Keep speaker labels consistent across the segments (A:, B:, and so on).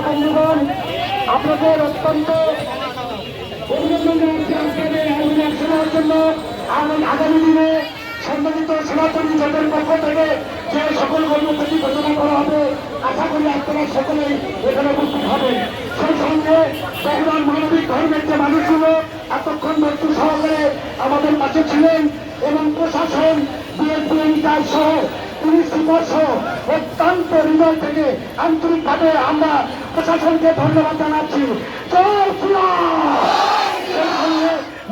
A: বন্ধুগণ, আপনাদের অত্যন্ত শোনার জন্য আগামী দিনে সম্মানিত সনাতনী জোটের পক্ষ থেকে যে সকল কর্মসূচি ঘোষণা করা হবে, আশা করি আপনারা সকলেই এখানে উপস্থিত হবেন। সেই সঙ্গে বগুড়ার মানবিক ধর্মের যে মানুষগুলো এতক্ষণ মৃত্যু সহকারে আমাদের পাশে ছিলেন এবং প্রশাসন, বিএনপি সহ পুলিশ সুপার সহ অত্যন্ত হৃদয় থেকে আন্তরিকভাবে আমরা প্রশাসনকে ধন্যবাদ জানাচ্ছি। জয় শ্রীরাম।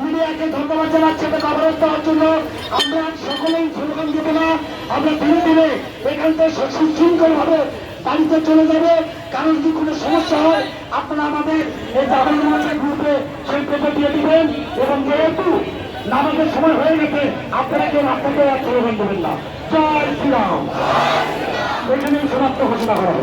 A: মিডিয়াকে ধন্যবাদ জানাচ্ছি এটা কভারেজ দেওয়ার জন্য। আমরা সকলেই স্লোগান দেব না, আমরা ধীরে ধীরে এখান থেকে সুশৃঙ্খল ভাবে বাড়িতে চলে যাবে। কারণ যদি কোনো সমস্যা হয় আপনারা আমাদের এই জামাতের গ্রুপে সেই পেপে দিয়ে দিবেন। এবং যেহেতু নামাজের সময় হয়ে গেছে আপনারা কেউ রাস্তাতে স্লোগান দেবেন না। জয় শ্রীরাম। এখানেই সমাপ্ত ঘোষণা করা।